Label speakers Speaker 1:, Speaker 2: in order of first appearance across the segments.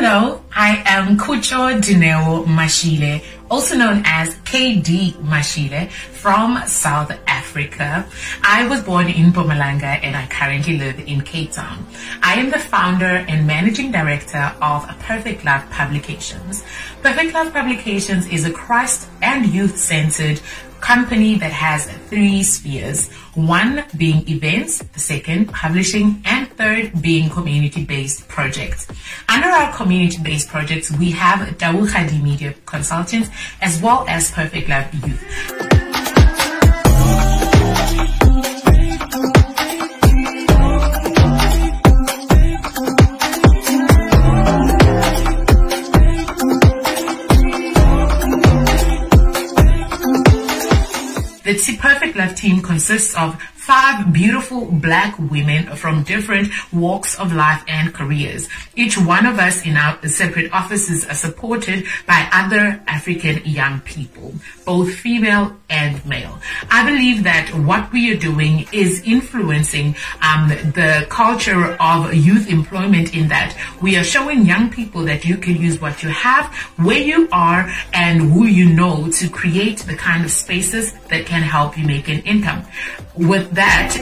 Speaker 1: Hello, I am Kucho Dineo Mashile, also known as KD Mashile, from South Africa. I was born in Mpumalanga and I currently live in Cape Town. I am the founder and managing director of Perfect Love Publications. Perfect Love Publications is a Christ and youth-centered company that has three spheres. One being events, the second publishing, and third being community-based projects. Under our community-based projects, we have Tawukhadi Media Consultants as well as Perfect Love Youth. The Perfect Love team consists of 5 beautiful black women from different walks of life and careers. Each one of us in our separate offices are supported by other African young people, both female and male. I believe that what we are doing is influencing the culture of youth employment, in that we are showing young people that you can use what you have, where you are, and who you know to create the kind of spaces that can help you make an income. With that,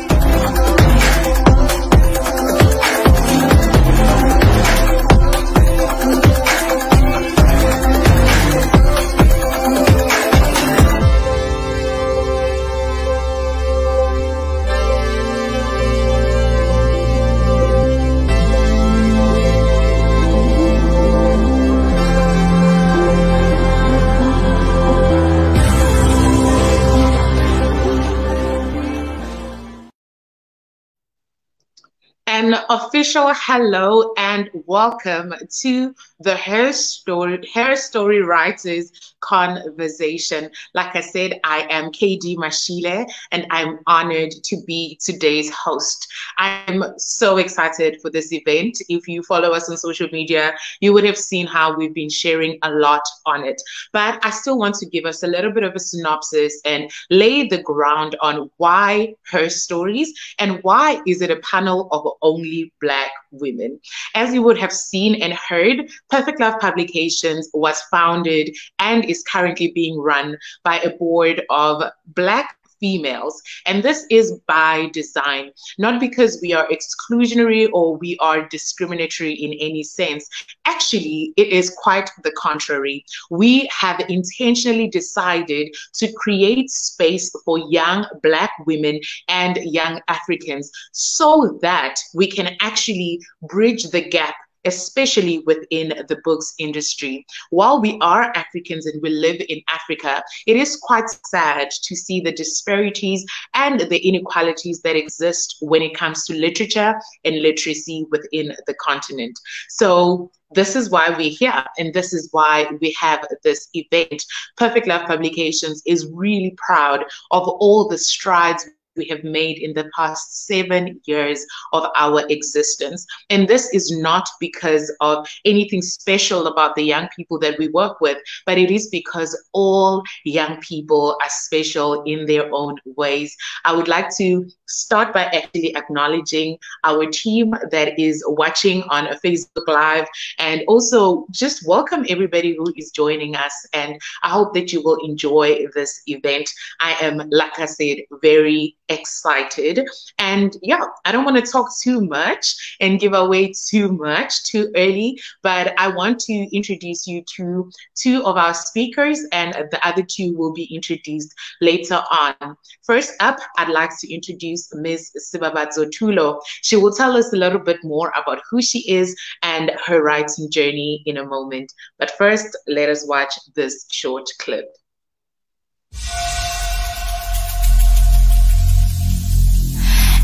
Speaker 1: an official hello and welcome to the HERstory Writers Conversation. Like I said, I am KD Mashile and I'm honored to be today's host. I'm so excited for this event. If you follow us on social media, you would have seen how we've been sharing a lot on it. But I still want to give us a little bit of a synopsis and lay the ground on why HERstories and why is it a panel of only Black women. As you would have seen and heard, Perfect Love Publications was founded and is currently being run by a board of Black females. And this is by design, not because we are exclusionary or we are discriminatory in any sense. Actually, it is quite the contrary. We have intentionally decided to create space for young Black women and young Africans so that we can actually bridge the gap, especially within the books industry. While we are Africans and we live in Africa, it is quite sad to see the disparities and the inequalities that exist when it comes to literature and literacy within the continent. So this is why we're here, and this is why we have this event. Perfect Love Publications is really proud of all the strides we have made in the past 7 years of our existence. And this is not because of anything special about the young people that we work with, but it is because all young people are special in their own ways. I would like to start by actually acknowledging our team that is watching on Facebook Live, and also just welcome everybody who is joining us. And I hope that you will enjoy this event. I am, like I said, very excited. And yeah, I don't want to talk too much and give away too much too early, but I want to introduce you to 2 of our speakers, and the other 2 will be introduced later on. First up, I'd like to introduce Ms. Sibabatso Tulo. She will tell us a little bit more about who she is and her writing journey in a moment. But first, let us watch this short clip.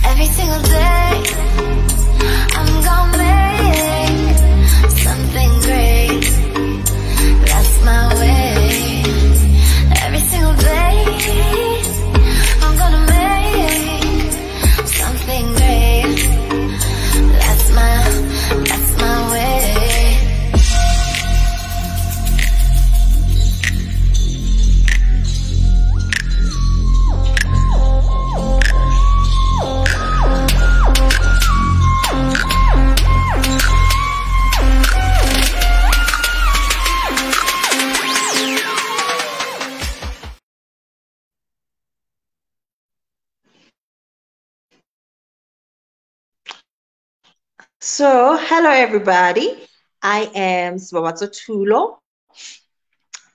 Speaker 2: Every single day, I'm gonna make something great. That's my way. Every single day, I'm gonna make something great. That's my way.
Speaker 3: Hello everybody. I am Sbabatso Tulo.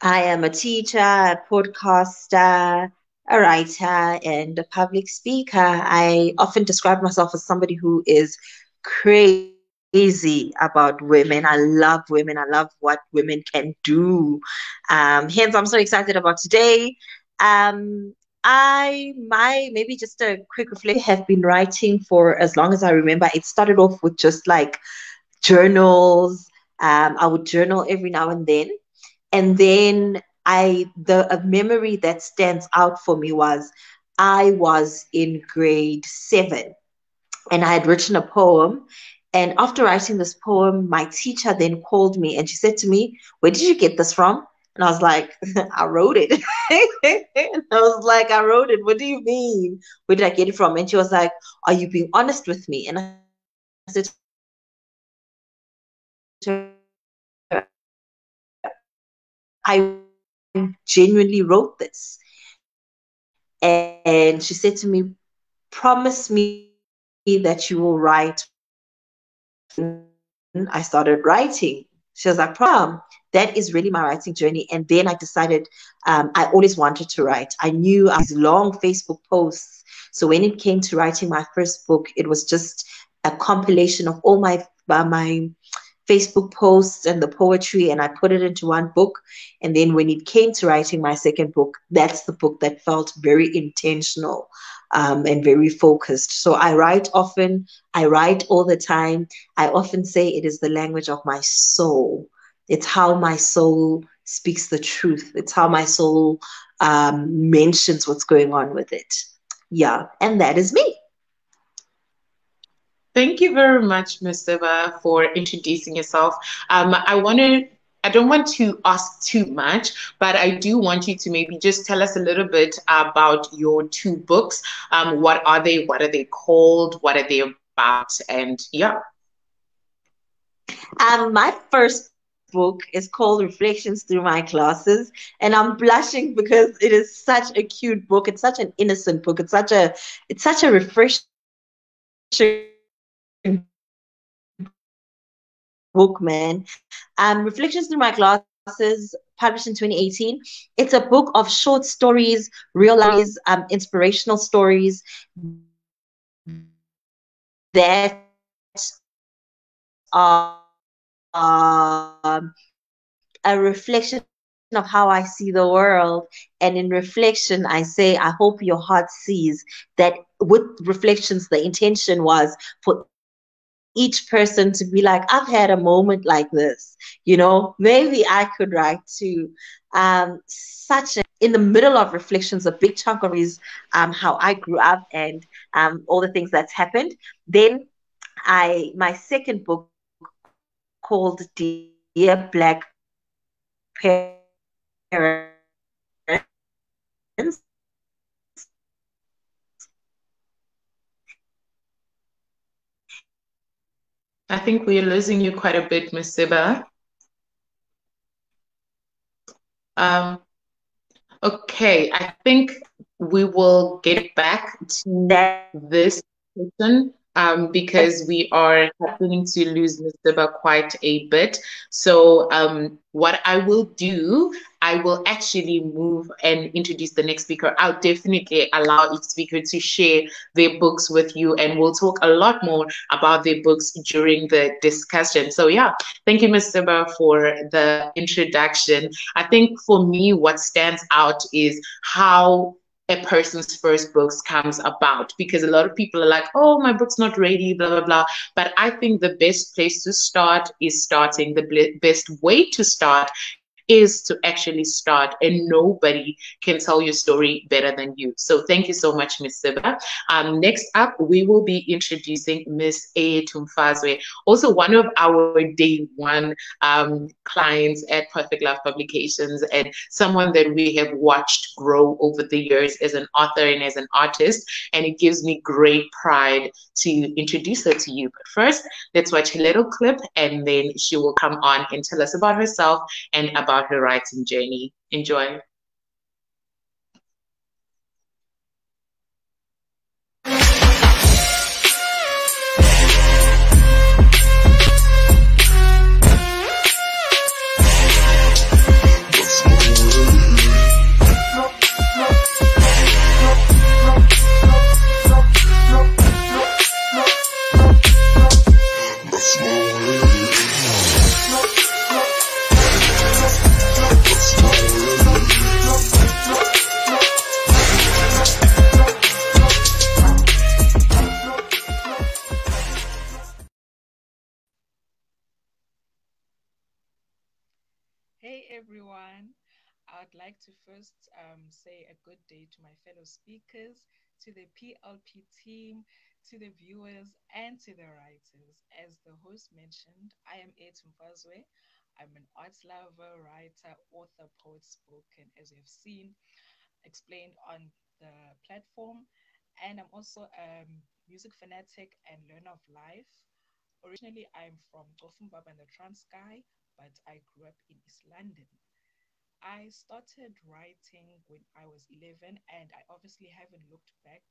Speaker 3: I am a teacher, a podcaster, a writer, and a public speaker. I often describe myself as somebody who is crazy about women. I love women. I love what women can do. Hence, I'm so excited about today. Um, maybe just a quick reflection. Have been writing for as long as I remember. It started off with just like journals. I would journal every now and then. And then a memory that stands out for me was I was in grade 7 and I had written a poem. And after writing this poem, my teacher then called me and she said to me, "Where did you get this from?" And I was like, "I wrote it." And I was like, "I wrote it. What do you mean? Where did I get it from?" And she was like, "Are you being honest with me?" And I said, "I genuinely wrote this." And she said to me, "Promise me that you will write." I started writing. She was like, that is really my writing journey. And then I decided I always wanted to write. I knew these long Facebook posts. So when it came to writing my first book, it was just a compilation of all my Facebook posts and the poetry, and I put it into one book. And then when it came to writing my second book, that's the book that felt very intentional and very focused. So I write often, I write all the time. I often say it is the language of my soul. It's how my soul speaks the truth. It's how my soul mentions what's going on with it. Yeah, and that is me.
Speaker 1: Thank you very much, Ms. Siba, for introducing yourself. I don't want to ask too much, but I do want you to maybe just tell us a little bit about your two books. What are they? What are they called? What are they about? And yeah.
Speaker 3: My first book is called Reflections Through My Glasses, and I'm blushing because it is such a cute book. It's such an innocent book. It's such a refreshing book, man. Reflections Through My Glasses, published in 2018. It's a book of short stories, real life, inspirational stories that are a reflection of how I see the world. And in reflection, I say, I hope your heart sees that with reflections, the intention was for each person to be like, I've had a moment like this, maybe I could write too. In the middle of reflections, a big chunk of is how I grew up and all the things that's happened. Then my second book called Dear Black Parents.
Speaker 1: I think we're losing you quite a bit, Ms. Siba. Um, okay, I think we will get back to
Speaker 3: That
Speaker 1: this question because we are happening to lose Ms. Siba quite a bit. So what I will do, I will actually move and introduce the next speaker. I'll definitely allow each speaker to share their books with you, and we'll talk a lot more about their books during the discussion. So yeah, thank you, Ms. Siba, for the introduction. I think for me, what stands out is how a person's first books comes about, because a lot of people are like, oh, my book's not ready, blah blah blah. But I think the best place to start is starting. The best way to start is to actually start, and nobody can tell your story better than you. So thank you so much, Miss Siba. Next up, we will be introducing Miss A. Tumfazwe, also one of our day one clients at Perfect Love Publications, and someone that we have watched grow over the years as an author and as an artist. And it gives me great pride to introduce her to you. But first, let's watch a little clip, and then she will come on and tell us about herself and about her writing journey. Enjoy.
Speaker 4: Hey everyone, I'd like to first say a good day to my fellow speakers, to the PLP team, to the viewers, and to the writers. As the host mentioned, I am Etum Fazwe. I'm an arts lover, writer, author, poet, spoken, as you have seen, explained on the platform. And I'm also a music fanatic and learner of life. Originally, I'm from Tofumbaba in the Transkei, but I grew up in East London. I started writing when I was 11, and I obviously haven't looked back,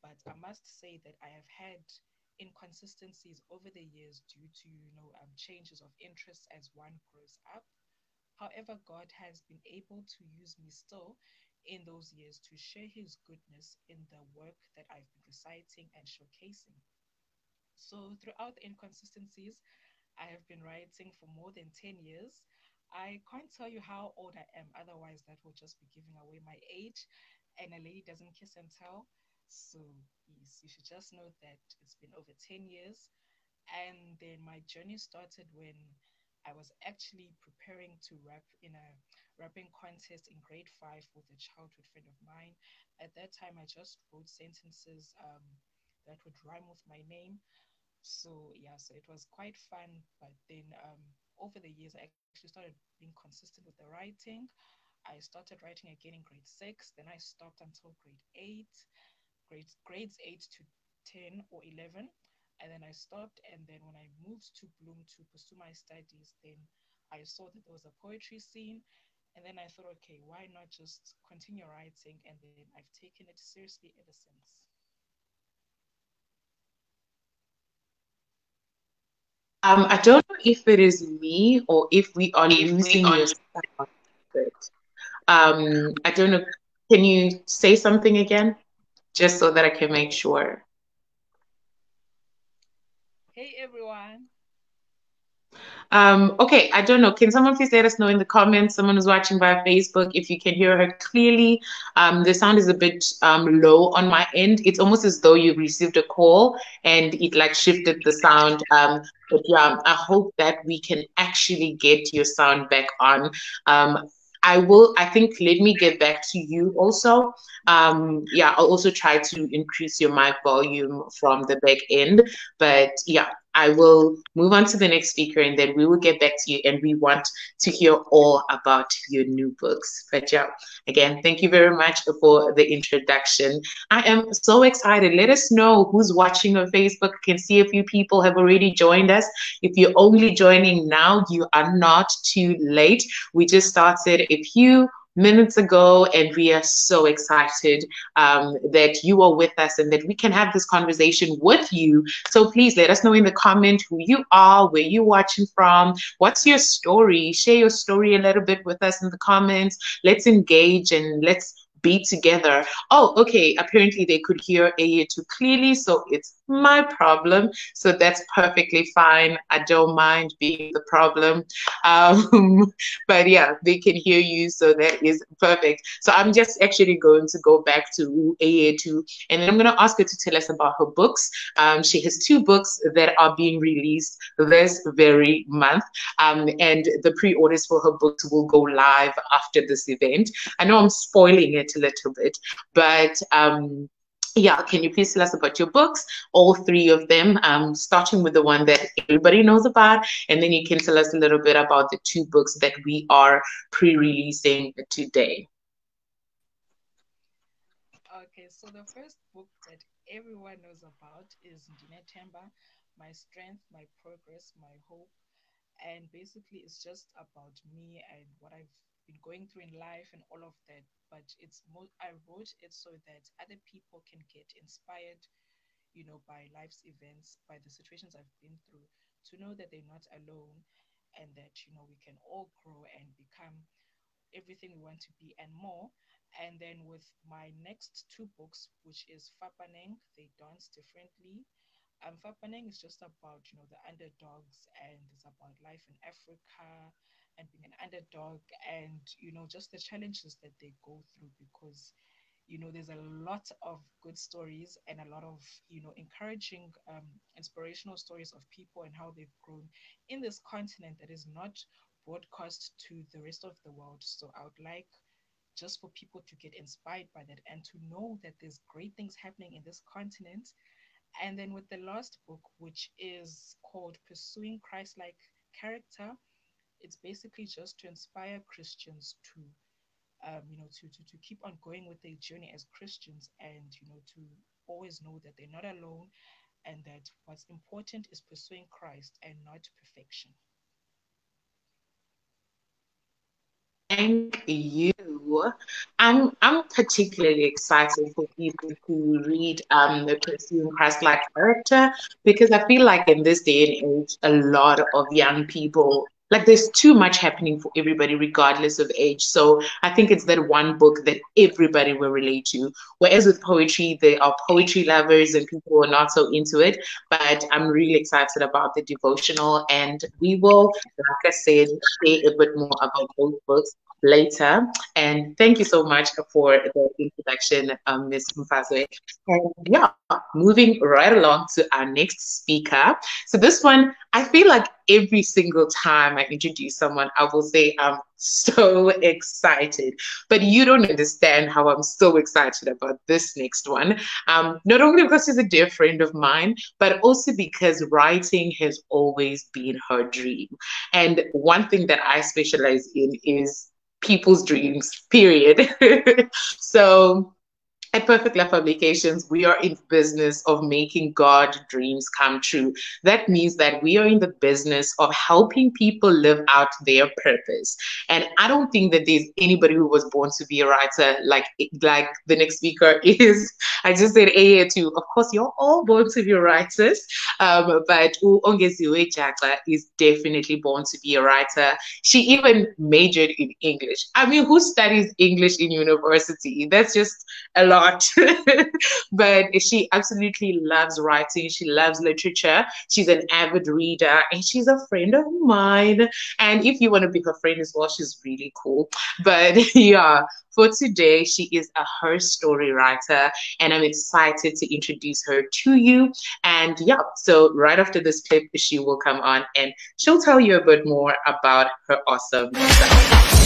Speaker 4: but I must say that I have had inconsistencies over the years due to, changes of interests as one grows up. However, God has been able to use me still in those years to share his goodness in the work that I've been reciting and showcasing. So, throughout the inconsistencies, I have been writing for more than 10 years. I can't tell you how old I am, otherwise, that will just be giving away my age. And a lady doesn't kiss and tell. So, yes, you should just know that it's been over 10 years. And then my journey started when I was actually preparing to rap in a rapping contest in grade 5 with a childhood friend of mine. At that time, I just wrote sentences that would rhyme with my name. So yeah, so it was quite fun. But then over the years, I actually started being consistent with the writing. I started writing again in grade 6. Then I stopped until grade 8, grades 8 to 10 or 11, and then I stopped. And then when I moved to Bloom to pursue my studies, then I saw that there was a poetry scene. And then I thought, okay, why not just continue writing? And then I've taken it seriously ever since.
Speaker 1: I don't know if it is me or if we are losing your sound. I don't know. Can you say something again, just so that I can make sure?
Speaker 4: Hey everyone.
Speaker 1: Okay, I don't know. Can someone please let us know in the comments? Someone who's watching via Facebook, if you can hear her clearly. The sound is a bit low on my end. It's almost as though you received a call and it like shifted the sound. But yeah, I hope that we can actually get your sound back on. I will, I think, let me get back to you also. Yeah, I'll also try to increase your mic volume from the back end. But yeah, I will move on to the next speaker and then we will get back to you. And we want to hear all about your new books. But yeah, again, thank you very much for the introduction. I am so excited. Let us know who's watching on Facebook. I can see a few people have already joined us. If you're only joining now, you are not too late. We just started a few minutes ago, and we are so excited that you are with us and that we can have this conversation with you. So please let us know in the comment who you are, where you're watching from, what's your story. Share your story a little bit with us in the comments. Let's engage and let's be together. Oh, okay. Apparently they could hear A too clearly, so it's my problem. So that's perfectly fine. I don't mind being the problem. But yeah, they can hear you, so that is perfect. So I'm just actually going to go back to A too, and then I'm going to ask her to tell us about her books. She has two books that are being released this very month, and the pre-orders for her books will go live after this event. I know I'm spoiling it a little bit, but yeah, can you please tell us about your books, all three of them, starting with the one that everybody knows about, and then you can tell us a little bit about the two books that we are pre-releasing today.
Speaker 4: Okay, so the first book that everyone knows about is Ndine Temba, My Strength, My Progress, My Hope. And basically, it's just about me and what I've been going through in life and all of that. But I wrote it so that other people can get inspired, by life's events, by the situations I've been through, to know that they're not alone and that, we can all grow and become everything we want to be and more. And then with my next two books, which is Fapaneng, They Dance Differently. Fapaneng is just about, the underdogs, and it's about life in Africa and being an underdog, and, just the challenges that they go through, because there's a lot of good stories and a lot of encouraging, inspirational stories of people and how they've grown in this continent that is not broadcast to the rest of the world. So I would like just for people to get inspired by that and to know that there's great things happening in this continent. And then with the last book, which is called Pursuing Christ-like Character, it's basically just to inspire Christians to to keep on going with their journey as Christians, and to always know that they're not alone, and that what's important is pursuing Christ and not perfection.
Speaker 1: Thank you. I'm particularly excited for people to read the Pursuing Christ-like Character, because I feel like in this day and age, a lot of young people, like, there's too much happening for everybody regardless of age. So I think it's that one book that everybody will relate to. Whereas with poetry, there are poetry lovers and people who are not so into it. But I'm really excited about the devotional, and we will, like I said, say a bit more about both books later. And thank you so much for the introduction, Ms. Mfazwe. And yeah, moving right along to our next speaker. So this one, I feel like every single time I introduce someone, I will say I'm so excited. But you don't understand how I'm so excited about this next one. Not only because she's a dear friend of mine, but also because writing has always been her dream. And one thing that I specialize in is people's dreams, period. So at Perfect Love Publications, we are in the business of making God dreams come true. That means that we are in the business of helping people live out their purpose. And I don't think that there's anybody who was born to be a writer like the next speaker is. I just said A too. Of course, you're all born to be writers, but Ongeziwe Jaka is definitely born to be a writer. She even majored in English. I mean, who studies English in university? That's just a lot. But she absolutely loves writing. She loves literature. She's an avid reader, and she's a friend of mine. And if you want to be her friend as well, she's really cool. But yeah, for today, she is a HERstory writer, and I'm excited to introduce her to you. And yeah, so right after this clip, she will come on and she'll tell you a bit more about her awesome self.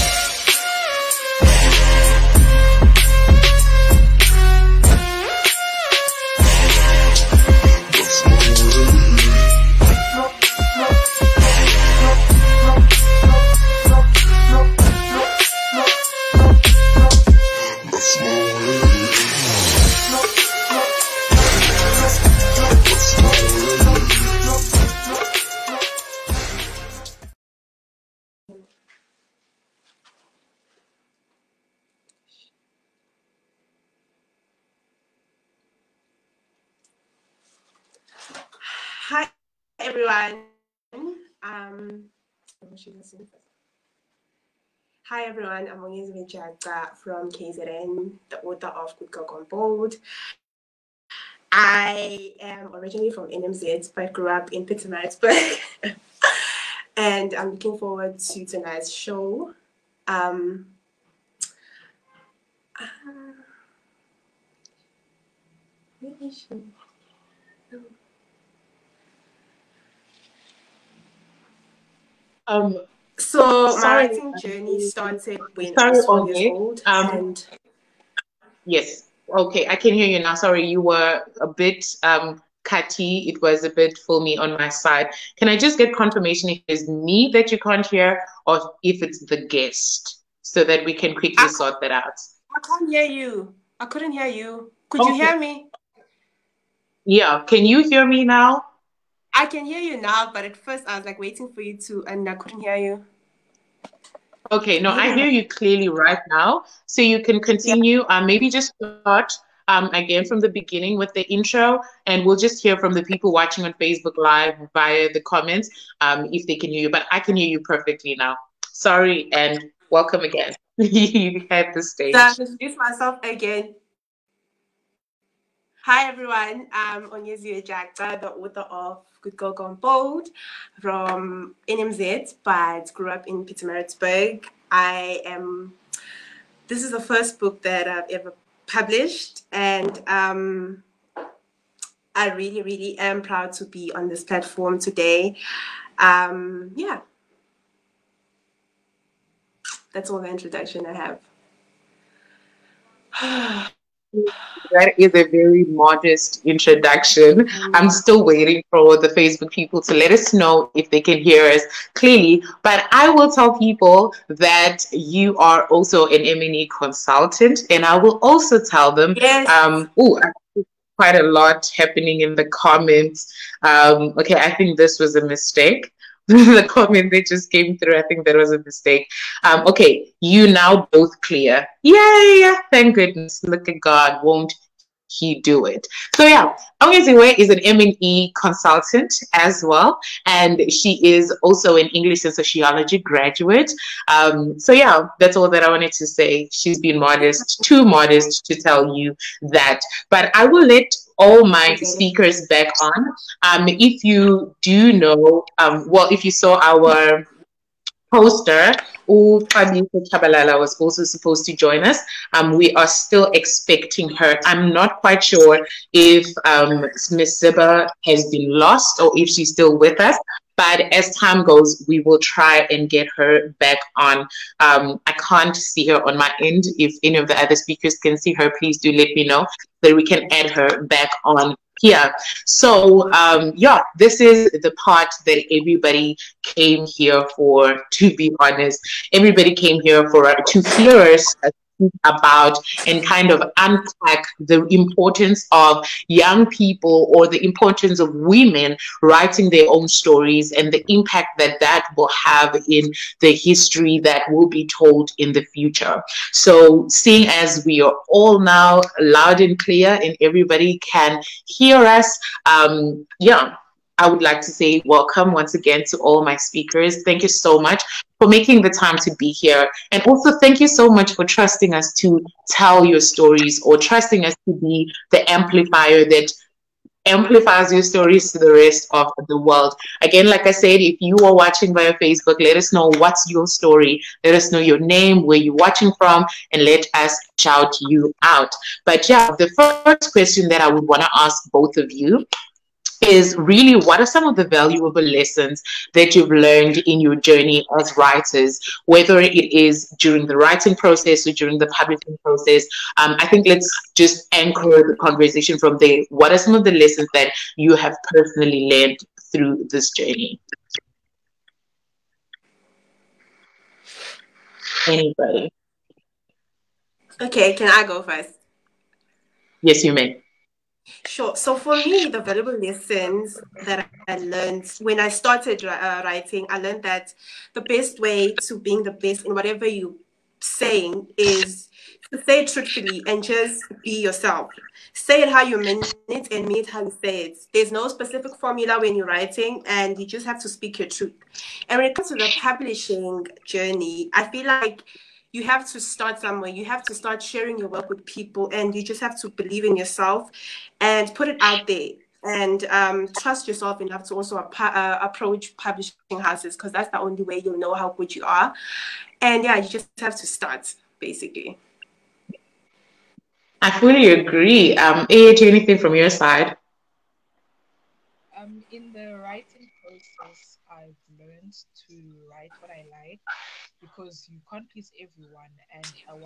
Speaker 5: Hi everyone. Hi everyone. I'm Onyeziwe Jaga from KZN, the author of Good Girl Gone Bold. I am originally from NMZ, but grew up in Pietermaritzburg. And I'm looking forward to tonight's show. Where is she? So my
Speaker 1: Sorry,
Speaker 5: writing journey started when I
Speaker 1: sorry,
Speaker 5: was 12 years
Speaker 1: Onge.
Speaker 5: old, and
Speaker 1: Yes. Okay, I can hear you now. Sorry, you were a bit cutty. It was a bit foamy on my side. Can I just get confirmation if it's me that you can't hear or if it's the guest so that we can quickly sort that out?
Speaker 5: I can't hear you. I couldn't hear you. Could you
Speaker 1: Okay.
Speaker 5: hear me?
Speaker 1: Yeah. Can you hear me now?
Speaker 5: I can hear you now, but at first I was like waiting for you to, and I couldn't hear you.
Speaker 1: Okay. No, I
Speaker 5: Maybe
Speaker 1: hear you clearly right now. So you can
Speaker 5: yeah.
Speaker 1: continue. Maybe just start again from the beginning with the intro, and we'll just hear from the people watching on Facebook Live via the comments if they can hear you. But I can hear you perfectly now. Sorry, and welcome again. You have the stage.
Speaker 5: So I'll introduce myself again. Hi everyone, I'm Onyeziwe Jaga, the author of Good Girl Gone Bold from NMZ, but grew up in Pietermaritzburg. This is the first book that I've ever published, and I really, really am proud to be on this platform today. Yeah. That's all the introduction I have.
Speaker 1: That is a very modest introduction. I'm still waiting for the Facebook people to let us know if they can hear us clearly. But I will tell people that you are also an M&E consultant, and I will also tell them,
Speaker 5: Yes.
Speaker 1: quite a lot happening in the comments. Okay, I think this was a mistake. The comment that just came through, I think that was a mistake. Okay, you now both clear. Yay! Thank goodness. Look at God. Won't he do it? So yeah, Onyeziwe is an M&E consultant as well, and she is also an English and sociology graduate. So yeah, that's all that I wanted to say. She's been modest, too modest to tell you that. But I will let all my speakers back on. If you do know, well, if you saw our poster, Uxabisa Chabalala was also supposed to join us. We are still expecting her. I'm not quite sure if Miss Ziba has been lost or if she's still with us. But as time goes, we will try and get her back on. I can't see her on my end. If any of the other speakers can see her, please do let me know so that we can add her back on here. So yeah, this is the part that everybody came here for, to be honest. Everybody came here for to hear us speak about and kind of unpack the importance of young people or the importance of women writing their own stories and the impact that that will have in the history that will be told in the future. So seeing as we are all now loud and clear and everybody can hear us, yeah, I would like to say welcome once again to all my speakers. Thank you so much for making the time to be here. And also thank you so much for trusting us to tell your stories or trusting us to be the amplifier that amplifies your stories to the rest of the world. Again, like I said, if you are watching via Facebook, let us know what's your story. Let us know your name, where you're watching from, and let us shout you out. But yeah, the first question that I would want to ask both of you is really what are some of the valuable lessons that you've learned in your journey as writers, whether it is during the writing process or during the publishing process. I think let's just anchor the conversation from there. What are some of the lessons that you have personally learned through this journey? Anybody?
Speaker 5: Okay, can I go first?
Speaker 1: Yes, you may.
Speaker 5: Sure. So for me, the valuable lessons that I learned when I started writing, I learned that the best way to being the best in whatever you're saying is to say it truthfully and just be yourself. Say it how you mean it and mean it how you say it. There's no specific formula when you're writing, and you just have to speak your truth. And when it comes to the publishing journey, I feel like you have to start somewhere. You have to start sharing your work with people, and you just have to believe in yourself and put it out there. And trust yourself enough to also approach publishing houses, because that's the only way you'll know how good you are. And yeah, you just have to start, basically.
Speaker 1: I fully agree. AH, anything from your side?
Speaker 4: In the writing process, I've learned to write what I like because you can't please everyone. And a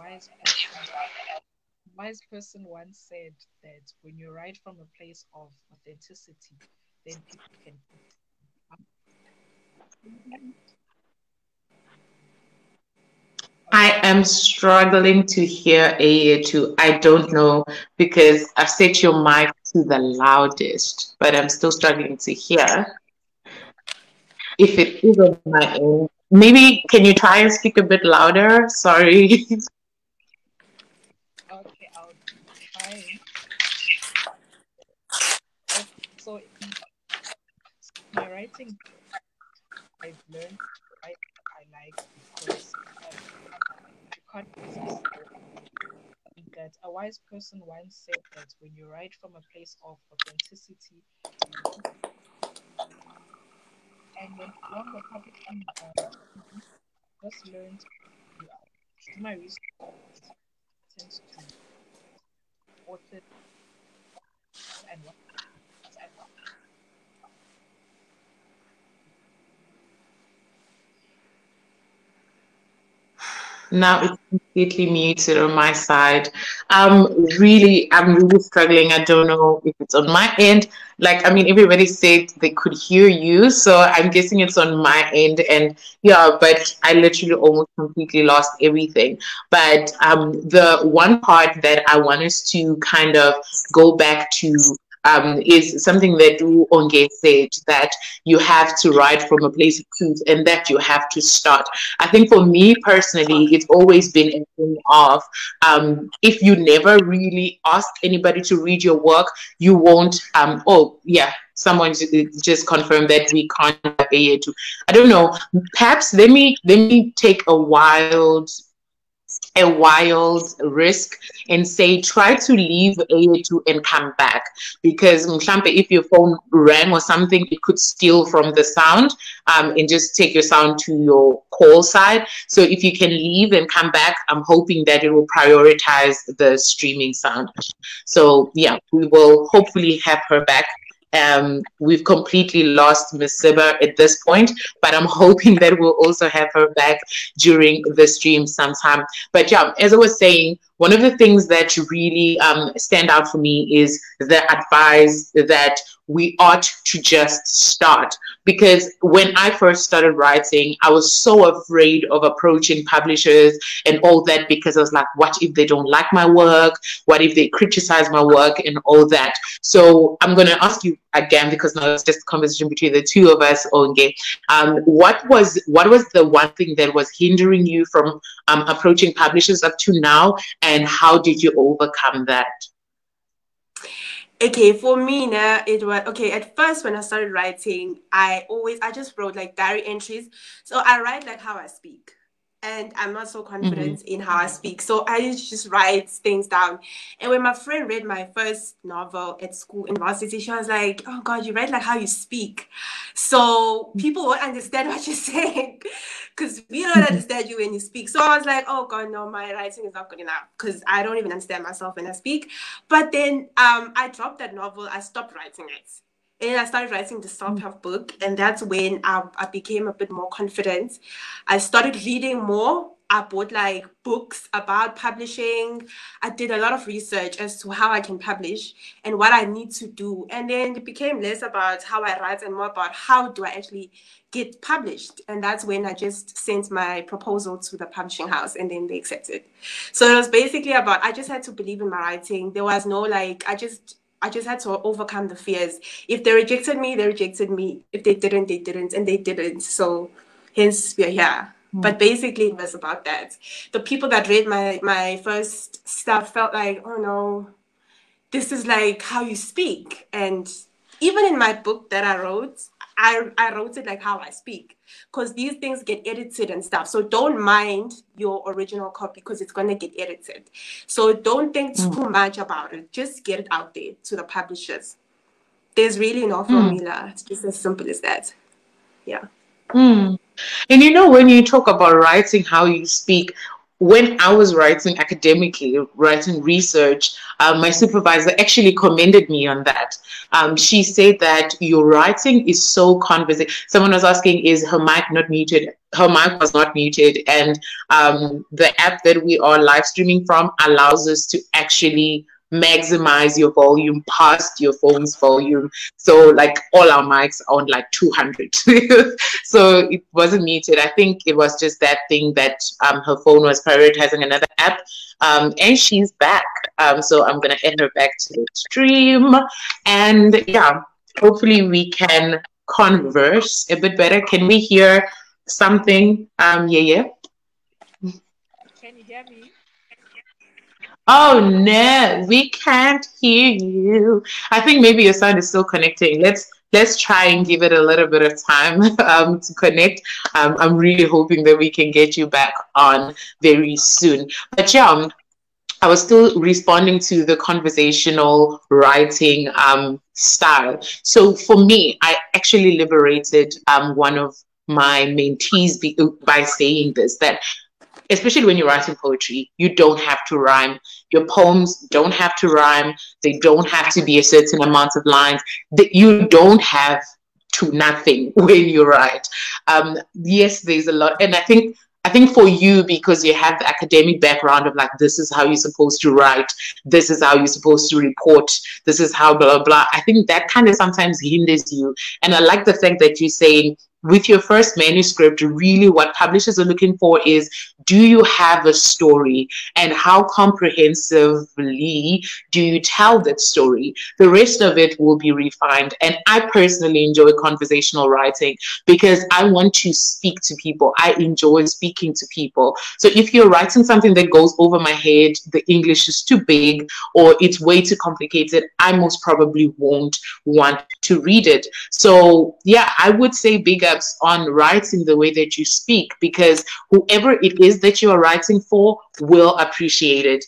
Speaker 4: wise person once said that when you write from a place of authenticity, then people can.
Speaker 1: I am struggling to hear AA2. I don't know because I've set your mic to the loudest, but I'm still struggling to hear. If it is on my end, maybe can you try and speak a bit louder? Sorry.
Speaker 4: Okay, I'll try. Okay, so in my writing, I've learned to write what I like because you can't please everyone. That a wise person once said that when you write from a place of authenticity, and when along the publishing, just learned to do my research to authors and what and what.
Speaker 1: Now it's completely muted on my side. I'm really struggling. I don't know if it's on my end. Like, I mean, everybody said they could hear you, so I'm guessing it's on my end. And yeah, but I literally almost completely lost everything. But the one part that I want us to kind of go back to is something that Onge said, that you have to write from a place of truth and that you have to start. I think for me personally, it's always been a thing of if you never really ask anybody to read your work, you won't. Oh, yeah. Someone just confirmed that we can't have a to. I don't know. Perhaps let me take a wild risk and say try to leave A2 and come back, because if your phone rang or something, it could steal from the sound and just take your sound to your call side. So if you can leave and come back, I'm hoping that it will prioritize the streaming sound. So yeah, we will hopefully have her back. We've completely lost Miss Sibber at this point, but I'm hoping that we'll also have her back during the stream sometime. But yeah, as I was saying, one of the things that really stand out for me is the advice that we ought to just start. Because when I first started writing, I was so afraid of approaching publishers and all that, because I was like, what if they don't like my work? What if they criticize my work and all that? So I'm going to ask you again, because now it's just a conversation between the two of us, Onge. What was the one thing that was hindering you from approaching publishers up to now, and how did you overcome that?
Speaker 5: Okay, for me now, it was okay. At first, when I started writing, I just wrote like diary entries. So I write like how I speak, and I'm not so confident in how I speak. So I just write things down. And when my friend read my first novel at school in varsity, she was like, "Oh God, you write like how you speak." So people won't understand what you're saying, because we don't understand you when you speak. So I was like, "Oh God, no, my writing is not good enough, because I don't even understand myself when I speak." But then I dropped that novel. I stopped writing it. And I started writing the self-help book, and that's when I became a bit more confident. I started reading more. I bought like books about publishing. I did a lot of research as to how I can publish and what I need to do. And then it became less about how I write and more about how do I actually get published. And that's when I just sent my proposal to the publishing house, and then they accepted. So it was basically about, I just had to believe in my writing. There was no like, I just had to overcome the fears. If they rejected me, they rejected me. If they didn't, they didn't, and they didn't. So hence we're here. But basically it was about that. The people that read my first stuff felt like, oh no, this is like how you speak. And even in my book that I wrote, I wrote it like how I speak, because these things get edited and stuff. So don't mind your original copy, because it's going to get edited. So don't think too much about it. Just get it out there to the publishers. There's really no formula. It's just as simple as that. Yeah.
Speaker 1: And you know, when you talk about writing how you speak, when I was writing academically, writing research, my supervisor actually commended me on that. She said that your writing is so conversational. Someone was asking, is her mic not muted? Her mic was not muted. And the app that we are live streaming from allows us to actually maximize your volume past your phone's volume. So like all our mics are on like 200. So it wasn't muted. I think it was just that thing that her phone was prioritizing another app. And she's back. So I'm going to add her back to the stream. And yeah, hopefully we can converse a bit better. Can we hear something? Yeah.
Speaker 4: Can you hear me?
Speaker 1: Oh no, we can't hear you. I think maybe your sound is still connecting. Let's try and give it a little bit of time to connect. I'm really hoping that we can get you back on very soon. But yeah, I was still responding to the conversational writing style. So for me, I actually liberated one of my mentees by saying this, that especially when you're writing poetry, you don't have to rhyme. Your poems don't have to rhyme. They don't have to be a certain amount of lines. You don't have to nothing when you write. Yes, there's a lot. And I think think for you, because you have the academic background of like, this is how you're supposed to write, this is how you're supposed to report, this is how blah, blah, blah. I think that kind of sometimes hinders you. And I like the fact that you're saying with your first manuscript, really what publishers are looking for is, do you have a story, and how comprehensively do you tell that story? The rest of it will be refined. And I personally enjoy conversational writing because I want to speak to people. I enjoy speaking to people. So if you're writing something that goes over my head, the English is too big, or it's way too complicated, I most probably won't want to read it. So yeah, I would say big ups on writing the way that you speak, because whoever it is that you are writing for will appreciate it.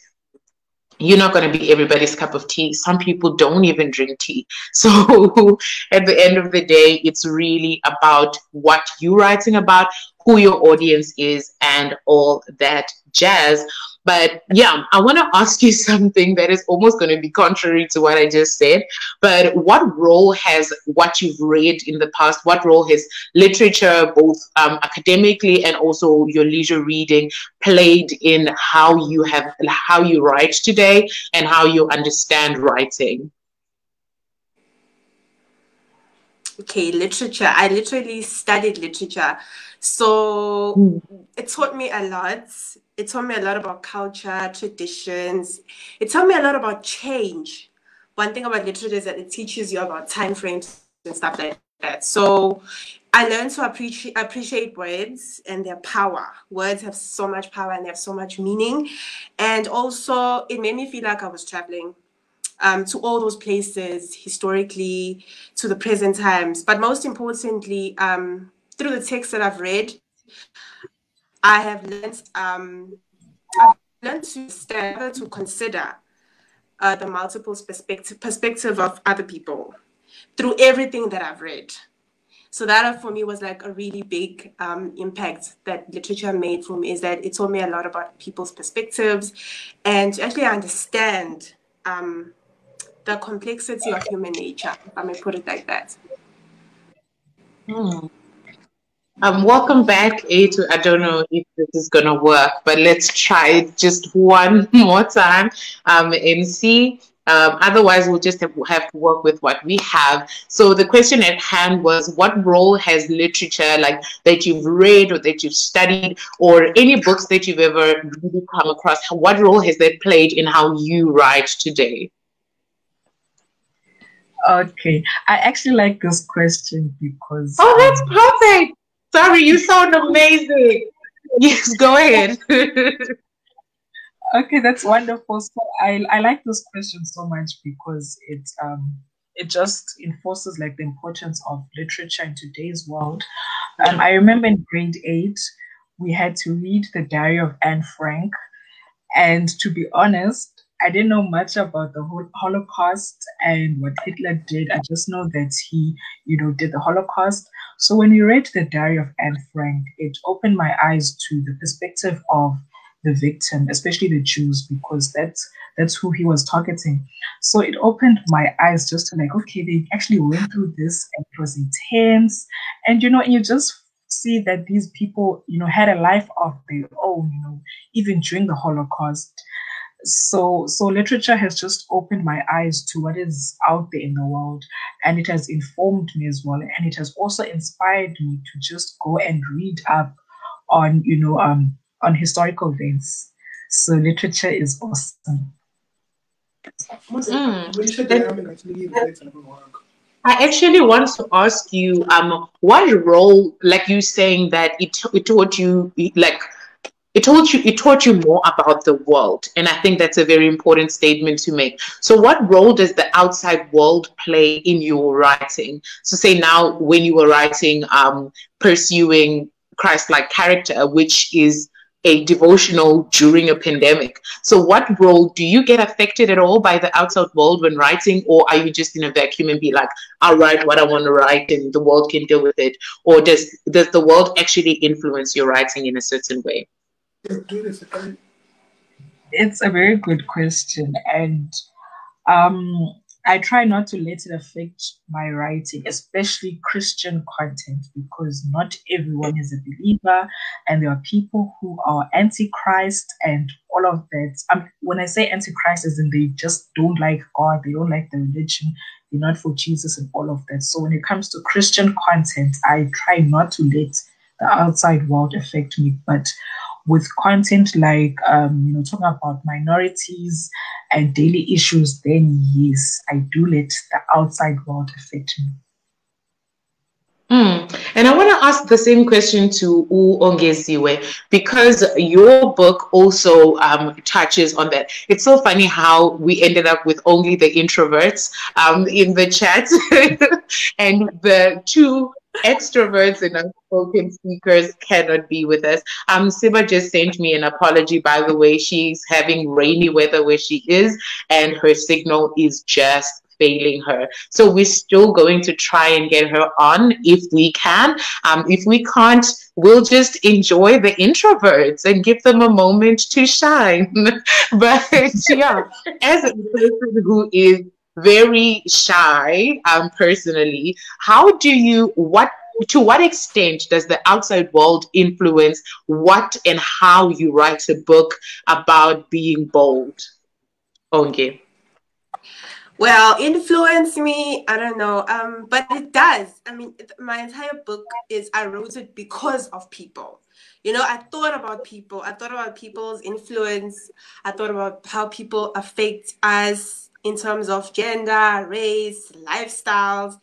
Speaker 1: You're not going to be everybody's cup of tea. Some people don't even drink tea. So at the end of the day, it's really about what you're writing about, who your audience is, and all that jazz. But yeah, I want to ask you something that is almost going to be contrary to what I just said. But what role has what you've read in the past, what role has literature, both academically and also your leisure reading, played in how you write today and how you understand writing?
Speaker 5: Okay, literature. I literally studied literature. So it taught me a lot. It taught me a lot about culture, traditions. It taught me a lot about change. One thing about literature is that it teaches you about time frames and stuff like that. So I learned to appreciate words and their power. Words have so much power and they have so much meaning. And also it made me feel like I was traveling to all those places historically, to the present times. But most importantly, through the texts that I've read, I have learned to stand to consider the multiple perspective of other people through everything that I've read. So that for me was like a really big impact that literature made for me, is that it taught me a lot about people's perspectives and to actually understand the complexity of human nature, if I may put it like that.
Speaker 1: Welcome back, A2. I don't know if this is going to work, but let's try it just one more time and see. Otherwise, we'll just have to work with what we have. So the question at hand was, what role has literature, like that you've read or that you've studied, or any books that you've ever really come across, what role has that played in how you write today?
Speaker 4: Okay, I actually like this question because...
Speaker 1: Oh, that's perfect. Sorry, you sound amazing. Yes, go ahead.
Speaker 4: Okay, that's wonderful. So I like this question so much because it just enforces like the importance of literature in today's world. I remember in grade 8, we had to read the Diary of Anne Frank. And to be honest, I didn't know much about the whole Holocaust and what Hitler did. I just know that he, did the Holocaust. So when we read the Diary of Anne Frank, it opened my eyes to the perspective of the victim, especially the Jews, because that's who he was targeting. So it opened my eyes just to like, okay, they actually went through this and it was intense. And, you just see that these people, had a life of their own, even during the Holocaust. So literature has just opened my eyes to what is out there in the world, and it has informed me as well, and it has also inspired me to just go and read up on on historical events. So literature is awesome.
Speaker 1: I actually want to ask you, what role, like you saying that it taught you, like it taught you more about the world, and I think that's a very important statement to make. So what role does the outside world play in your writing? So say now when you were writing Pursuing Christ-like Character, which is a devotional during a pandemic, so what role do you get affected at all by the outside world when writing, or are you just in a vacuum and be like, I'll write what I want to write and the world can deal with it? Or does the world actually influence your writing in a certain way?
Speaker 4: It's a very good question, and
Speaker 6: I try not to let it affect my writing, especially Christian content, because not everyone is a believer, and there are people who are antichrist and all of that. When I say antichrist, is in they just don't like God, they don't like the religion, they're not for Jesus and all of that. So when it comes to Christian content, I try not to let the outside world affect me, but with content like talking about minorities and daily issues, then yes, I do let the outside world affect me.
Speaker 1: And I want to ask the same question to Ongeziwe, because your book also touches on that. It's so funny how we ended up with only the introverts in the chat and the two extroverts and unspoken speakers cannot be with us. Siba just sent me an apology, by the way. She's having rainy weather where she is, and her signal is just failing her. So we're still going to try and get her on if we can. If we can't, we'll just enjoy the introverts and give them a moment to shine. But yeah, as a person who is very shy, personally, to what extent does the outside world influence what and how you write a book about being bold? Onge.
Speaker 5: Well, influence me, I don't know, but it does. I mean, my entire book I wrote it because of people. I thought about people. I thought about people's influence. I thought about how people affect us in terms of gender, race, lifestyles.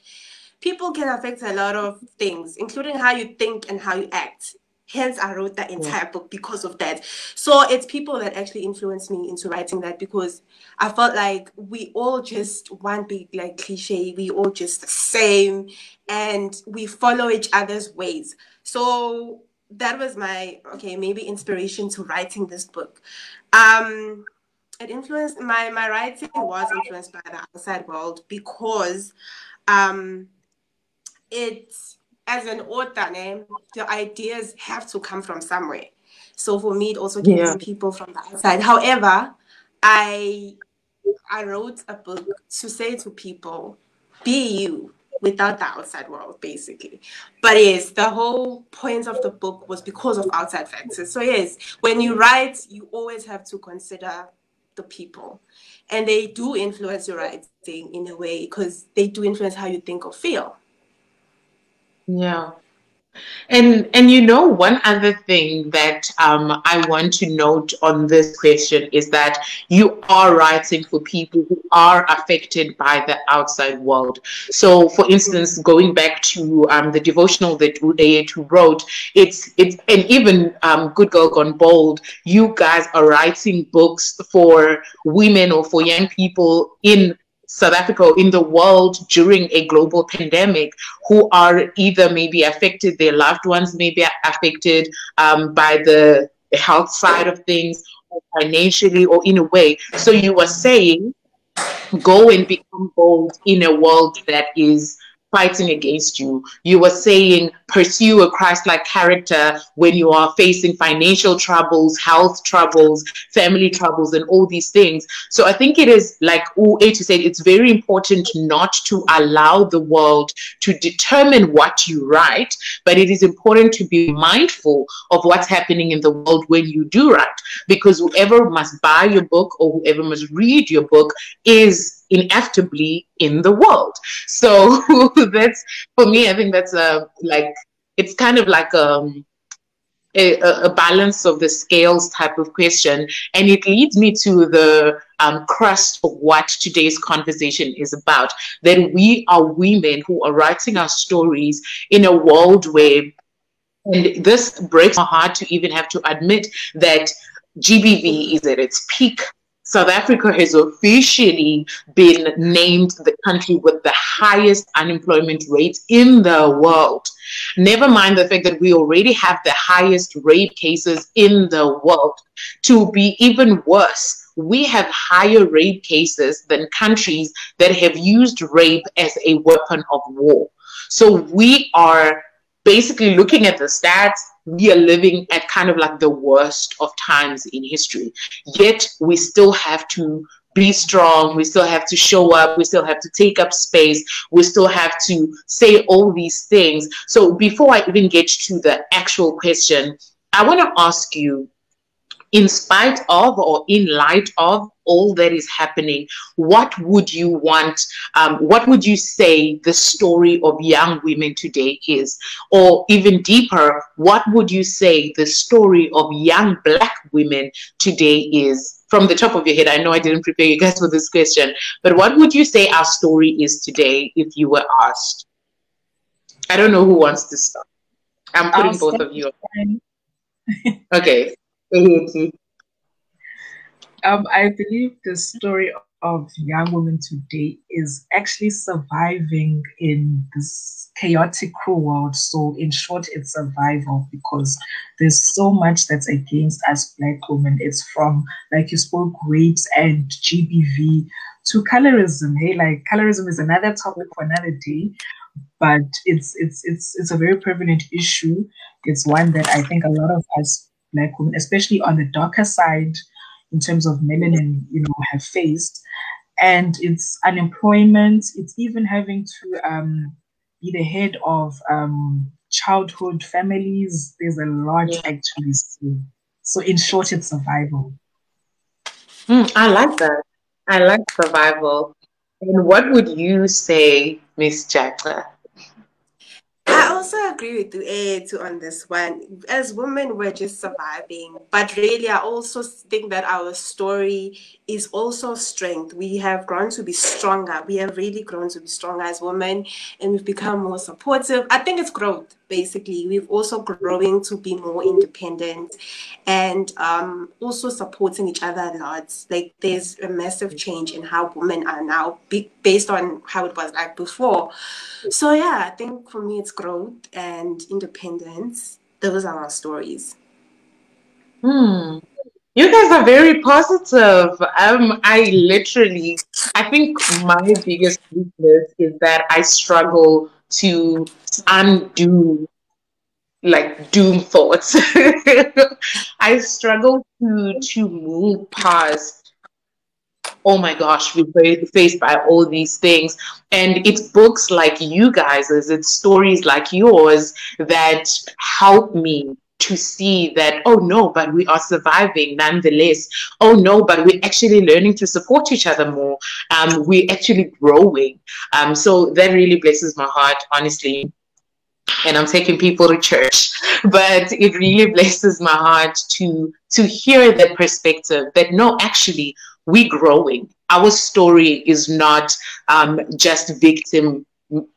Speaker 5: People can affect a lot of things, including how you think and how you act. Hence, I wrote that entire book because of that. So it's people that actually influenced me into writing that, because I felt like we all just one big like cliche. We all just the same, and we follow each other's ways. So that was my maybe inspiration to writing this book. It influenced my writing was influenced by the outside world, because it's, as an author, the ideas have to come from somewhere. So for me, it also came from people from the outside. However, I wrote a book to say to people, be you without the outside world, basically. But yes, the whole point of the book was because of outside factors. So yes, when you write, you always have to consider the people. And they do influence your writing in a way, because they do influence how you think or feel.
Speaker 1: Yeah. And one other thing that I want to note on this question is that you are writing for people who are affected by the outside world. So, for instance, going back to the devotional that Udayetu wrote, it's and even Good Girl Gone Bold, you guys are writing books for women or for young people in South Africa or in the world during a global pandemic, who are either maybe affected, their loved ones may be affected by the health side of things, or financially, or in a way. So you were saying, go and become bold in a world that is fighting against you. You were saying, pursue a Christ-like character when you are facing financial troubles, health troubles, family troubles, and all these things. So I think it is, like Uetu said, it's very important not to allow the world to determine what you write, but it is important to be mindful of what's happening in the world when you do write, because whoever must buy your book or whoever must read your book is inevitably in the world. So that's, for me, I think that's it's kind of like a balance of the scales type of question. And it leads me to the crust of what today's conversation is about, that we are women who are writing our stories in a world where, and this breaks my heart to even have to admit, that GBV is at its peak. South Africa has officially been named the country with the highest unemployment rate in the world. Never mind the fact that we already have the highest rape cases in the world. To be even worse, we have higher rape cases than countries that have used rape as a weapon of war. So we are basically looking at the stats. We are living at kind of like the worst of times in history. Yet we still have to be strong. We still have to show up. We still have to take up space. We still have to say all these things. So before I even get to the actual question, I want to ask you, in spite of or in light of all that is happening, what would you want, what would you say the story of young women today is? Or even deeper, what would you say the story of young Black women today is? From the top of your head, I know I didn't prepare you guys for this question, but what would you say our story is today if you were asked? I don't know who wants to start. I'm
Speaker 6: I'll
Speaker 1: putting both
Speaker 6: start
Speaker 1: of you.
Speaker 6: with
Speaker 1: Okay.
Speaker 6: I believe the story of young women today is actually surviving in this chaotic, cruel world. So, in short, it's survival because there's so much that's against us Black women. It's from, like you spoke, rapes and GBV to colorism. Hey, like colorism is another topic for another day, but it's a very prevalent issue. It's one that I think a lot of us Black women, especially on the darker side, in terms of melanin, have faced. And it's unemployment. It's even having to be the head of childhood families. There's a lot actually. So in short, it's survival.
Speaker 1: I like that. I like survival. And what would you say, Miss Jacqueline?
Speaker 5: I also agree with you, too, on this one. As women, we're just surviving. But really, I also think that our story is also strength. We have grown to be stronger. We have really grown to be stronger as women, and we've become more supportive. I think it's growth, basically. We've also growing to be more independent and also supporting each other a lot. Like, there's a massive change in how women are now, based on how it was like before. So yeah, I think for me it's growth and independence. Those are our stories.
Speaker 1: Hmm. You guys are very positive. I think my biggest weakness is that I struggle to undo like doom thoughts. I struggle to move past, oh my gosh, we're faced by all these things. And it's books like you guys, it's stories like yours that help me to see that, oh no, but we are surviving nonetheless. Oh no, but we're actually learning to support each other more. We're actually growing. So that really blesses my heart, honestly. And I'm taking people to church, but it really blesses my heart to hear that perspective that no, actually, we growing. Our story is not just victim,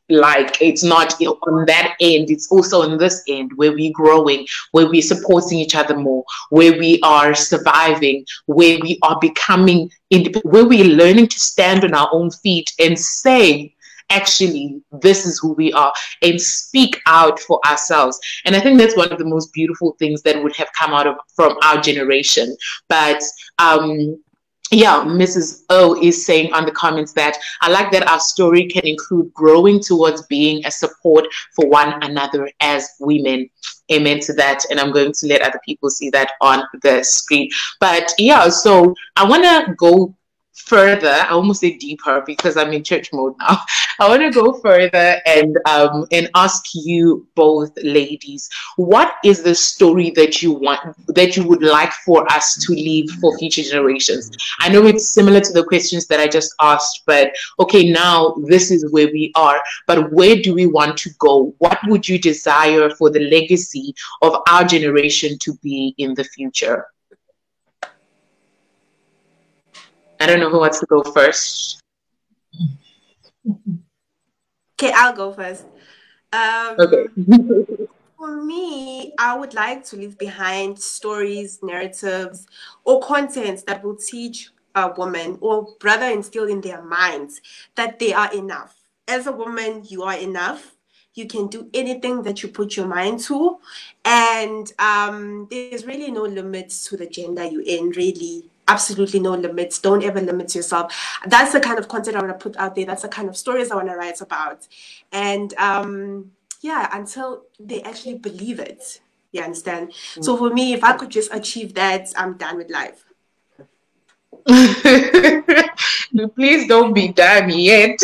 Speaker 1: like it's not on that end, it's also on this end where we're growing, where we're supporting each other more, where we are surviving, where we are becoming independent, where we're learning to stand on our own feet and say, actually, this is who we are, and speak out for ourselves. And I think that's one of the most beautiful things that would have come out of from our generation. But yeah, Mrs. O is saying on the comments that I like that our story can include growing towards being a support for one another as women. Amen to that. And I'm going to let other people see that on the screen. But yeah, so I want to go further. I almost say deeper because I'm in church mode now. I want to go further and ask you both ladies, what is the story that you would like for us to leave for future generations? I know it's similar to the questions that I just asked, but okay, now this is where we are, but where do we want to go? What would you desire for the legacy of our generation to be in the future? I don't know who wants to go first.
Speaker 5: Okay, I'll go first.
Speaker 1: Okay.
Speaker 5: For me, I would like to leave behind stories, narratives, or contents that will teach a woman or rather instill in their minds that they are enough. As a woman, you are enough. You can do anything that you put your mind to. And there's really no limits to the gender you're in, really. Absolutely no limits. Don't ever limit yourself. That's the kind of content I want to put out there. That's the kind of stories I want to write about. And yeah, until they actually believe it. You understand? So for me, if I could just achieve that, I'm done with life.
Speaker 1: Please don't be done yet.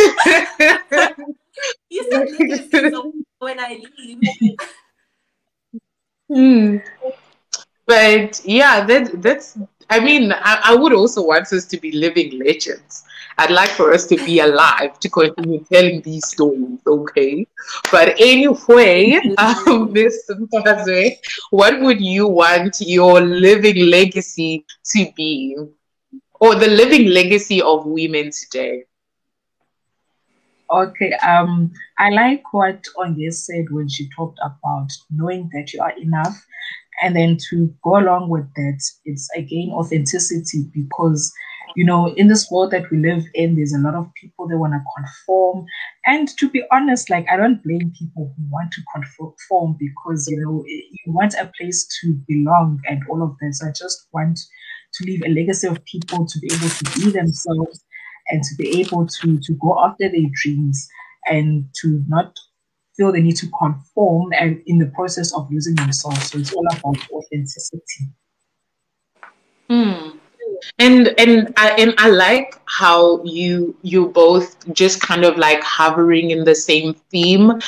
Speaker 5: You said legacy, so when I leave,
Speaker 1: Hmm. But yeah, that's I mean, I would also want us to be living legends. I'd like for us to be alive to continue telling these stories, okay? But anyway, Miss Mpazwe, what would you want your living legacy to be? Or the living legacy of women today?
Speaker 6: Okay, I like what Onge said when she talked about knowing that you are enough. And then to go along with that, it's again authenticity because, in this world that we live in, there's a lot of people that want to conform. And to be honest, like, I don't blame people who want to conform because, you want a place to belong and all of that. So I just want to leave a legacy of people to be able to be themselves and to be able to go after their dreams and to not feel the need to conform and in the process of losing themselves. So it's all about authenticity.
Speaker 1: Hmm. And I like how you both just kind of like hovering in the same theme,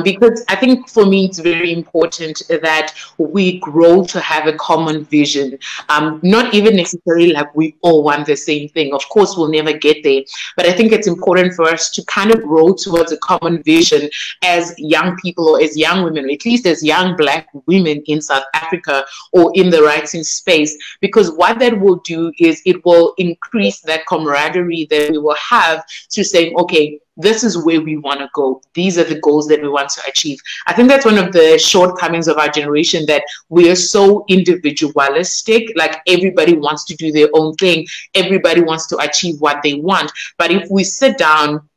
Speaker 1: because I think for me it's very important that we grow to have a common vision, not even necessarily like we all want the same thing. Of course we'll never get there, but I think it's important for us to kind of grow towards a common vision as young people, or as young women, or at least as young Black women in South Africa or in the writing space, because what that will do is it will increase that camaraderie that we will have to saying, okay, this is where we want to go. These are the goals that we want to achieve. I think that's one of the shortcomings of our generation, that we are so individualistic. Like everybody wants to do their own thing. Everybody wants to achieve what they want. But if we sit down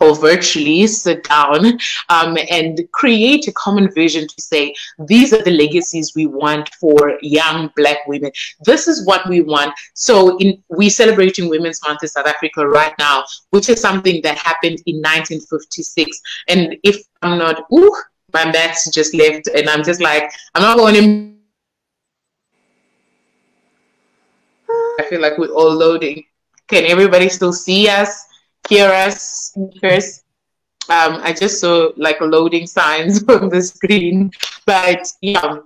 Speaker 1: or virtually sit down, and create a common vision to say, these are the legacies we want for young Black women. This is what we want. So we're celebrating Women's Month in South Africa right now, which is something that happened in 1956. And if I'm not, my maths just left, and I'm just like, I'm not going to. I feel like we're all loading. Can everybody still see us, hear us, speakers? I just saw like loading signs on the screen, but yeah.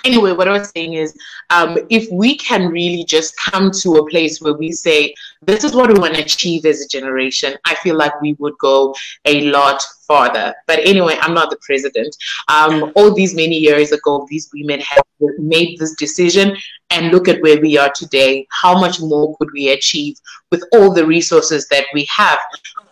Speaker 1: Anyway, what I was saying is, if we can really just come to a place where we say, this is what we want to achieve as a generation, I feel like we would go a lot farther. But anyway, I'm not the president. All these many years ago, these women have made this decision, and look at where we are today. How much more could we achieve with all the resources that we have?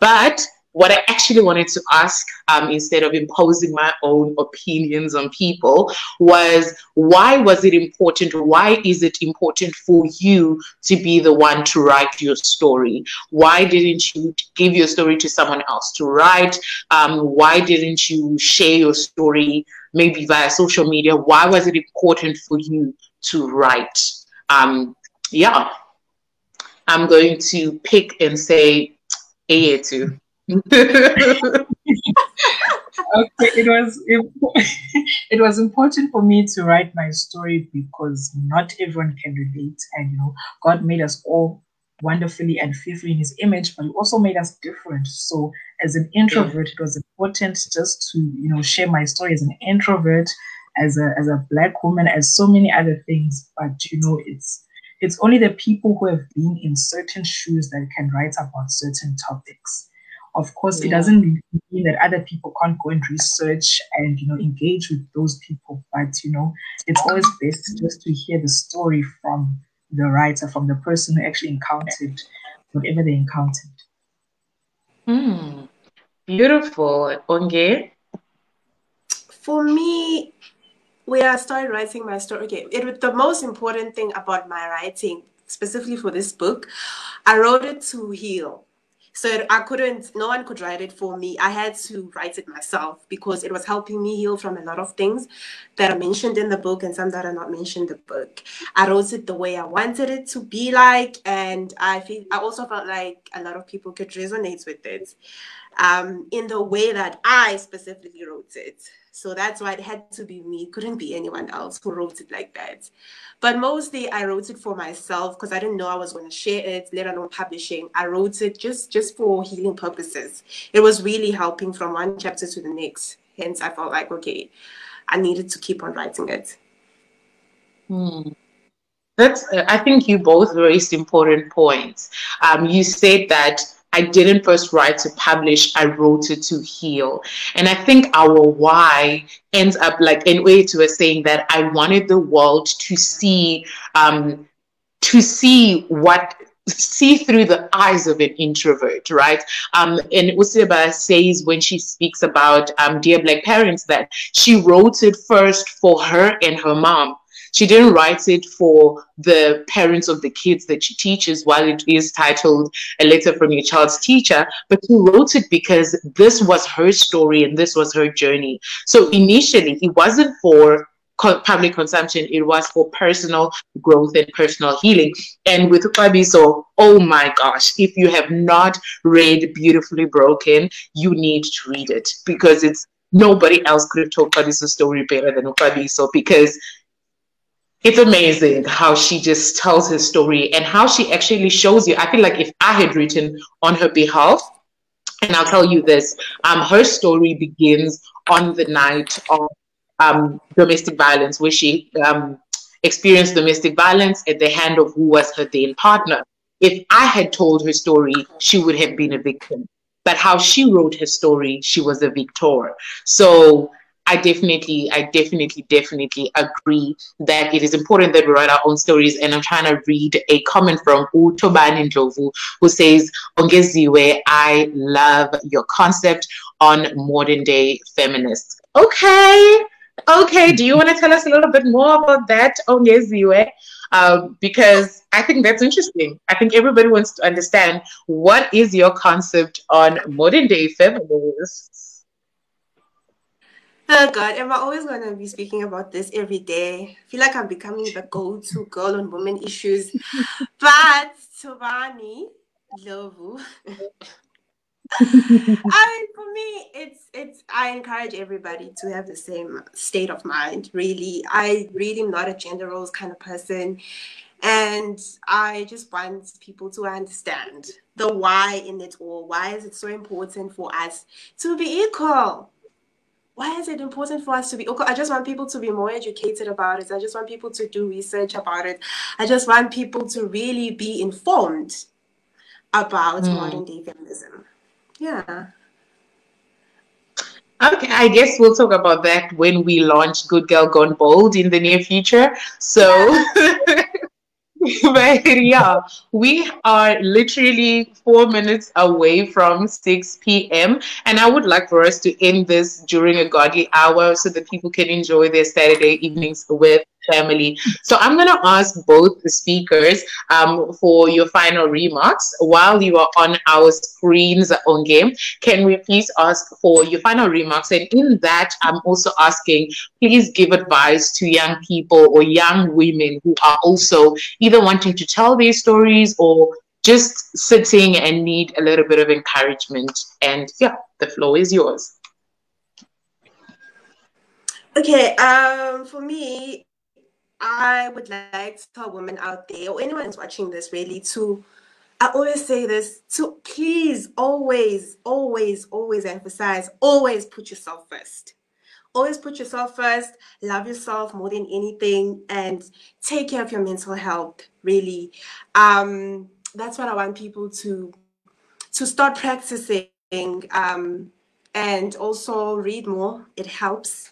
Speaker 1: But what I actually wanted to ask, instead of imposing my own opinions on people, was why was it important? Why is it important for you to be the one to write your story? Why didn't you give your story to someone else to write? Why didn't you share your story maybe via social media? Why was it important for you to write? Yeah, I'm going to pick and say Ayetu.
Speaker 6: Okay, it was important for me to write my story because not everyone can relate, and God made us all wonderfully and fearfully in His image, but He also made us different. So, as an introvert, it was important just to share my story as an introvert, as a Black woman, as so many other things. But it's only the people who have been in certain shoes that can write about certain topics. Of course, it doesn't mean that other people can't go and research and engage with those people, but it's always best just to hear the story from the writer, from the person who actually encountered whatever they encountered.
Speaker 1: Beautiful. Onge?
Speaker 5: for me, when I started writing my story, okay, the most important thing about my writing, specifically for this book, I wrote it to heal. So no one could write it for me. I had to write it myself because it was helping me heal from a lot of things that are mentioned in the book and some that are not mentioned in the book. I wrote it the way I wanted it to be like, and I also felt like a lot of people could resonate with it in the way that I specifically wrote it. So that's why it had to be me. It couldn't be anyone else who wrote it like that. But mostly I wrote it for myself because I didn't know I was going to share it, let alone publishing. I wrote it just for healing purposes. It was really helping from one chapter to the next. Hence, I felt like, okay, I needed to keep on writing it.
Speaker 1: Hmm. That's, I think you both raised important points. You said that I didn't first write to publish, I wrote it to heal. And I think our why ends up like in way to us saying that I wanted the world um, see through the eyes of an introvert, right? And Usiba says when she speaks about Dear Black Parents that she wrote it first for her and her mom. She didn't write it for the parents of the kids that she teaches while it is titled A Letter from Your Child's Teacher, but she wrote it because this was her story and this was her journey. So initially, it wasn't for public consumption, it was for personal growth and personal healing. And with Ukwabiso, oh my gosh, if you have not read Beautifully Broken, you need to read it because it's nobody else could have told Ukwabiso's story better than Ukwabiso because it's amazing how she just tells her story and how she actually shows you. I feel like if I had written on her behalf, and I'll tell you this, her story begins on the night of domestic violence, where she experienced domestic violence at the hand of who was her then partner. If I had told her story, she would have been a victim. But how she wrote her story, she was a victor. So I definitely agree that it is important that we write our own stories. And I'm trying to read a comment from Utobani Ndlovu who says, Ongeziwe, I love your concept on modern day feminists. Okay. Okay. Do you want to tell us a little bit more about that, Ongeziwe? Because I think that's interesting. I think everybody wants to understand what is your concept on modern day feminists?
Speaker 5: Oh God, am I always going to be speaking about this every day? I feel like I'm becoming the go-to girl on women issues. But Tovani, Lovu, for me, it's. I encourage everybody to have the same state of mind. Really, I really am not a gender roles kind of person, and I just want people to understand the why in it all. Why is it so important for us to be equal? Why is it important for us to be equal? I just want people to be more educated about it. I just want people to do research about it. I just want people to really be informed about modern day feminism. Yeah.
Speaker 1: Okay, I guess we'll talk about that when we launch Good Girl Gone Bold in the near future. So but yeah, we are literally 4 minutes away from 6 p.m. And I would like for us to end this during a godly hour so that people can enjoy their Saturday evenings with family. So I'm going to ask both the speakers for your final remarks while you are on our screens on game. Can we please ask for your final remarks? And in that, I'm also asking, please give advice to young people or young women who are also either wanting to tell their stories or just sitting and need a little bit of encouragement. And yeah, the floor is yours.
Speaker 5: Okay, for me, I would like to tell women out there or anyone who's watching this really I always say this, to please always, always, always emphasize, always put yourself first. Always put yourself first, love yourself more than anything, and take care of your mental health, really. That's what I want people to start practicing. And also read more. It helps.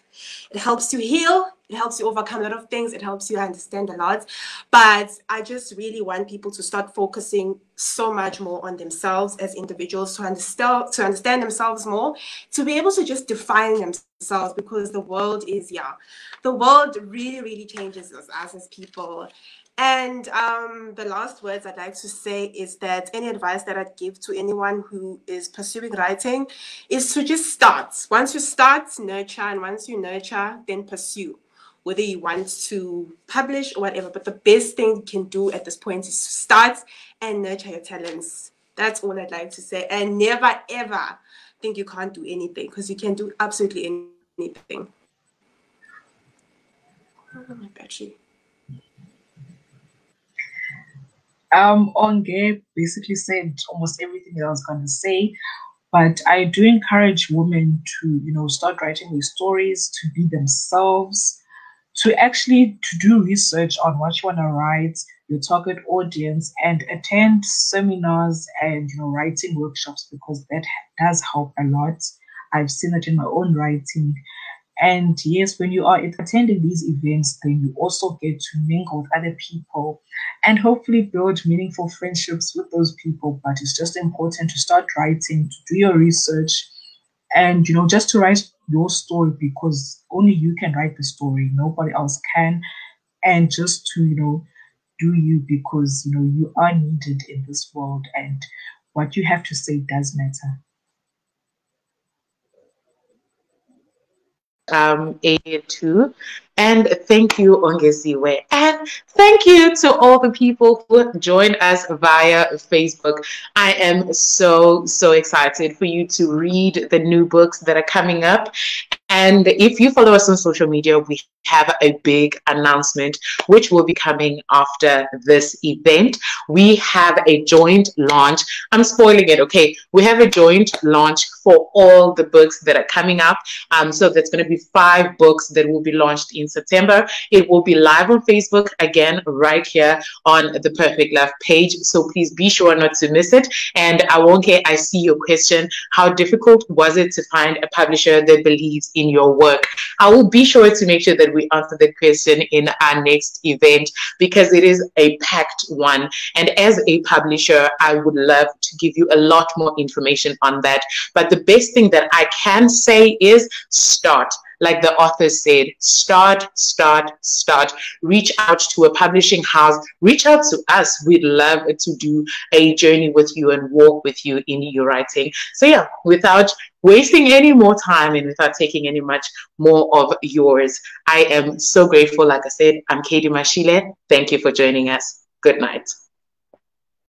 Speaker 5: It helps you heal. It helps you overcome a lot of things. It helps you understand a lot. But I just really want people to start focusing so much more on themselves as individuals, to understand themselves more, to be able to just define themselves, because the world really, really changes us as people. And the last words I'd like to say is that any advice that I'd give to anyone who is pursuing writing is to just start. Once you start, nurture, and once you nurture, then pursue, whether you want to publish or whatever. But the best thing you can do at this point is to start and nurture your talents. That's all I'd like to say. And never, ever think you can't do anything, because you can do absolutely anything. anything. Oh, my battery.
Speaker 6: Onge basically said almost everything that I was gonna say, but I do encourage women to, start writing their stories, to be themselves, to actually to do research on what you want to write, your target audience, and attend seminars and writing workshops, because that does help a lot. I've seen it in my own writing. And yes, when you are attending these events, then you also get to mingle with other people and hopefully build meaningful friendships with those people. But it's just important to start writing, to do your research, and just to write your story, because only you can write the story, nobody else can. And just to do you, because you are needed in this world, and what you have to say does matter.
Speaker 1: Area 2. And thank you, Ongeziwe. And thank you to all the people who joined us via Facebook. I am so, so excited for you to read the new books that are coming up. And if you follow us on social media, we have a big announcement which will be coming after this event. We have a joint launch. I'm spoiling it, okay? We have a joint launch for all the books that are coming up. So that's going to be 5 books that will be launched in September. It will be live on Facebook, again, right here on the Perfect Love page. So please be sure not to miss it. And Awonke, I see your question. How difficult was it to find a publisher that believes in your work? I will be sure to make sure that we answer that question in our next event, because it is a packed one. And as a publisher, I would love to give you a lot more information on that. But the best thing that I can say is start. Like the author said, start. Reach out to a publishing house. Reach out to us. We'd love to do a journey with you and walk with you in your writing. So yeah, without wasting any more time and without taking any much more of yours, I am so grateful. Like I said, I'm Katie Mashile. Thank you for joining us. Good night.